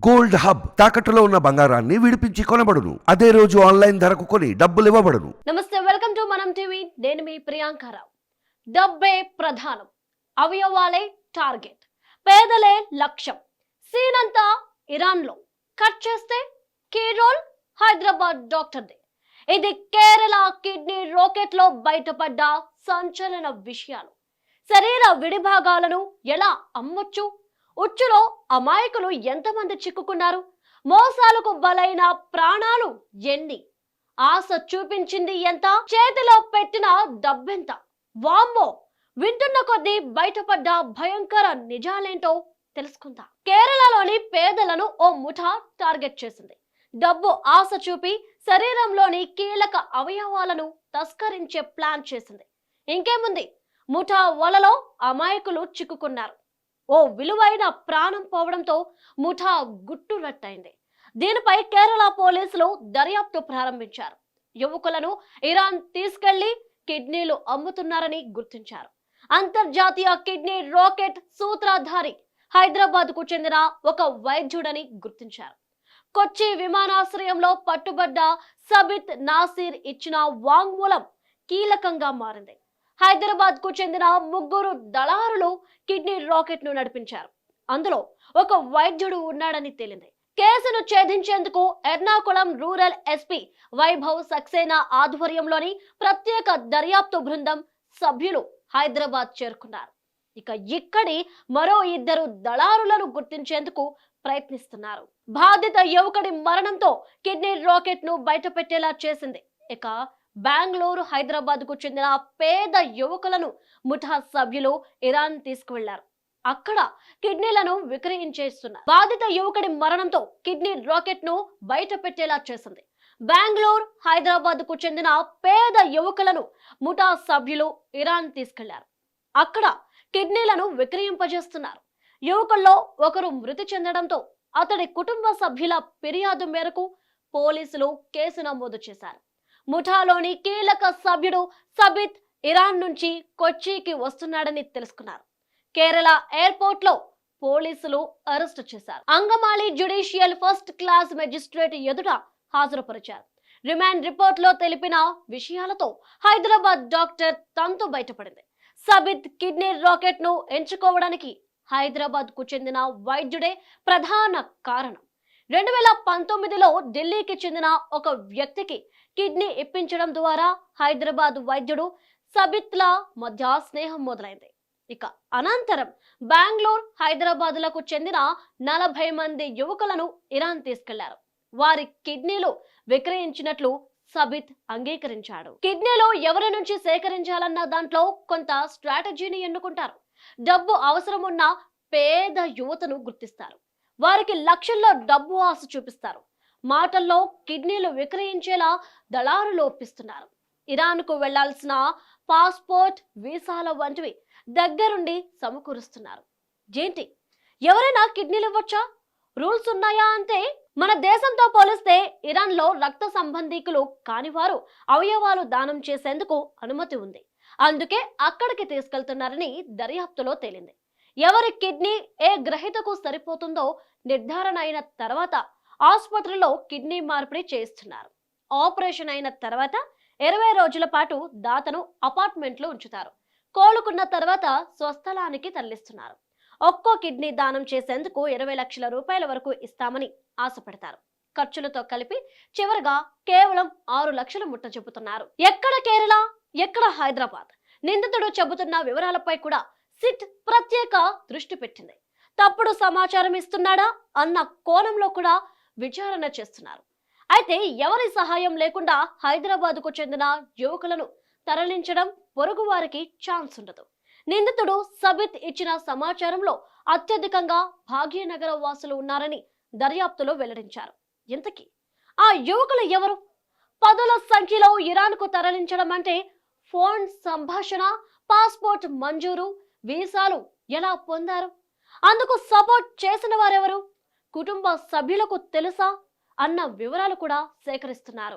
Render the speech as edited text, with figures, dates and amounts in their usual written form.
Gold hub తాకట్టులో ఉన్న బంగారాన్ని విడిపించి కొనబడును. అదే రోజు ఆన్లైన్ ధరకు కొని డబ్బులు ఇవ్వబడును. నమస్తే, వెల్కమ్ టు మనం టీవీ. నేను మీ ప్రియాంకరావు. డబ్బే ప్రధానం, అవయవాలే టార్గెట్, పేదలే లక్ష్యం. సీన్ అంతా ఇరాన్లో. కట్ చేస్తే కీ రోల్ హైదరాబాద్ డాక్టర్దే. ఇది కేరళ కిడ్నీ రాకెట్ లో బయటపడ్డ సంచలన విషయాలు. శరీర విడిభాగాలను ఎలా అమ్మొచ్చు, ఉచ్చులో అమాయకులు ఎంతమంది చిక్కుకున్నారు, మోసాలకు బలైన ప్రాణాలు ఎన్ని, ఆశ చూపించింది ఎంత, చేతిలో పెట్టిన డబ్బెంత. వామ్మో, వింటున్న కొద్దీ బయటపడ్డ భయంకర నిజాలేంటో తెలుసుకుందాం. కేరళలోని పేదలను ఓ ముఠా టార్గెట్ చేసింది. డబ్బు ఆశ చూపి శరీరంలోని కీలక అవయవాలను తస్కరించే ప్లాన్ చేసింది. ఇంకేముంది, ముఠా వలలో అమాయకులు చిక్కుకున్నారు. ఓ విలువైన ప్రాణం పోవడంతో ముఠా గుట్టురట్టయింది. దీనిపై కేరళ పోలీసులు దర్యాప్తు ప్రారంభించారు. యువకులను ఇరాన్ తీసుకెళ్లి కిడ్నీలు అమ్ముతున్నారని గుర్తించారు. అంతర్జాతీయ కిడ్నీ రాకెట్ సూత్రధారి హైదరాబాద్ కు చెందిన ఒక వైద్యుడని గుర్తించారు. కొచ్చి విమానాశ్రయంలో పట్టుబడ్డ సబిత్ నాసిర్ ఇచ్చిన వాంగ్మూలం కీలకంగా మారింది. హైదరాబాద్ కు చెందిన ముగ్గురు దళారులు కిడ్నీ రాకెట్ ను నడిపించారు. అందులో ఒక వైద్యుడు ఉన్నాడని తేలింది. కేసును ఛేదించేందుకు ఎర్నాకుళం రూరల్ ఎస్పీ వైభవ్ సక్సేనా ఆధ్వర్యంలోని ప్రత్యేక దర్యాప్తు బృందం సభ్యులు హైదరాబాద్ చేరుకున్నారు. ఇక్కడి మరో ఇద్దరు దళారులను గుర్తించేందుకు ప్రయత్నిస్తున్నారు. బాధిత యువకుడి మరణంతో కిడ్నీ రాకెట్ ను బయటపెట్టేలా చేసింది. బెంగళూరు, హైదరాబాద్ కు చెందిన పేద యువకులను ముఠా సభ్యులు ఇరాన్ తీసుకువెళ్లారు. అక్కడ కిడ్నీలను విక్రయించేస్తున్నారు. బాధిత యువకుడి మరణంతో కిడ్నీ రాకెట్ ను బయట పెట్టేలా చేసింది. బెంగళూరు, హైదరాబాద్ కు చెందిన పేద యువకులను ముఠా సభ్యులు ఇరాన్ తీసుకెళ్లారు. అక్కడ కిడ్నీలను విక్రయింపజేస్తున్నారు. యువకుల్లో ఒకరు మృతి చెందడంతో అతడి కుటుంబ సభ్యుల ఫిర్యాదు మేరకు పోలీసులు కేసు నమోదు చేశారు. ముఠాలోని కీలక సభ్యుడు సబిత్ ఇరాన్ నుంచి కొచ్చికి వస్తున్నాడని తెలుసుకున్నారు. కేరళ ఎయిర్పోర్ట్ లో పోలీసులు అరెస్టు చేశారు. Angamaly judicial first class magistrate ఎదుట హాజరుపరిచారు. రిమాండ్ రిపోర్ట్ లో తెలిపిన విషయాలతో హైదరాబాద్ డాక్టర్ తంతు బయటపడింది. సబిత్ కిడ్నీ రాకెట్ ను ఎంచుకోవడానికి హైదరాబాద్ కు చెందిన వైద్యుడే ప్రధాన కారణం. 2019లో ఢిల్లీకి చెందిన ఒక వ్యక్తికి కిడ్నీ ఇప్పించడం ద్వారా హైదరాబాద్ వైద్యుడు సబిత్ల మధ్య స్నేహం మొదలైంది. అనంతరం బెంగళూరు, హైదరాబాద్లకు చెందిన 40 మంది యువకులను ఇరాన్ తీసుకెళ్లారు. వారి కిడ్నీలు విక్రయించినట్లు సబిత్ అంగీకరించాడు. కిడ్నీలు ఎవరి నుంచి సేకరించాలన్న దాంట్లో కొంత స్ట్రాటజీని ఎన్నుకుంటారు. డబ్బు అవసరం ఉన్న పేద యువతను గుర్తిస్తారు. వారికి లక్షల్లో డబ్బు ఆశ చూపిస్తారు. మాటల్లో కిడ్నీలు విక్రయించేలా దళారులు ఒప్పిస్తున్నారు. ఇరాన్ కు వెళ్లాల్సిన పాస్పోర్ట్, వీసాల వంటివి దగ్గరుండి సమకూరుస్తున్నారు. ఏంటి, ఎవరైనా కిడ్నీలు ఇవ్వచ్చా, రూల్స్ ఉన్నాయా అంటే మన దేశంతో పోలిస్తే ఇరాన్ లో రక్త సంబంధీకులు కాని వారు అవయవాలు దానం చేసేందుకు అనుమతి ఉంది. అందుకే అక్కడికి తీసుకెళ్తున్నారని దర్యాప్తులో తేలింది. ఎవరి కిడ్నీ ఏ గ్రహీతకు సరిపోతుందో నిర్ధారణ అయిన తర్వాత ఆసుపత్రిలో కిడ్నీ మార్పిడి చేయిస్తున్నారు. ఆపరేషన్ అయిన తర్వాత 20 రోజుల పాటు దాతను అపార్ట్మెంట్ లో ఉంచుతారు. కోలుకున్న తర్వాత స్వస్థలానికి తరలిస్తున్నారు. ఒక్కో కిడ్నీ దానం చేసేందుకు 20 లక్షల రూపాయల వరకు ఇస్తామని ఆశపడతారు. ఖర్చులతో కలిపి చివరిగా కేవలం 6 లక్షలు ముట్ట చెబుతున్నారు. ఎక్కడ కేరళ, ఎక్కడ హైదరాబాద్? నిందితుడు చెబుతున్న వివరాలపై కూడా సిట్ ప్రత్యేక దృష్టి పెట్టింది. తప్పుడు సమాచారం ఇస్తున్నాడా అన్న కోణంలో కూడా విచారణ చేస్తున్నారు. అయితే ఎవరి సహాయం లేకుండా హైదరాబాద్ కు చెందిన యువకులను తరలించడం పొరుగు వారికి ఛాన్స్ ఉండదు. నిందితుడు సబిత్ ఇచ్చిన సమాచారంలో అత్యధికంగా భాగ్యనగర వాసులు ఉన్నారని దర్యాప్తులో వెల్లడించారు. ఇంతకీ ఆ యువకులు ఎవరు? పదుల సంఖ్యలో ఇరాన్ కు తరలించడం అంటే ఫోన్ సంభాషణ, పాస్పోర్ట్ మంజూరు, వీసాలు ఎలా పొందారు, అందుకు సపోర్ట్ చేసిన వారెవరు, కుటుంబ సభ్యులకు తెలుసా అన్న వివరాలు కూడా సేకరిస్తున్నారు.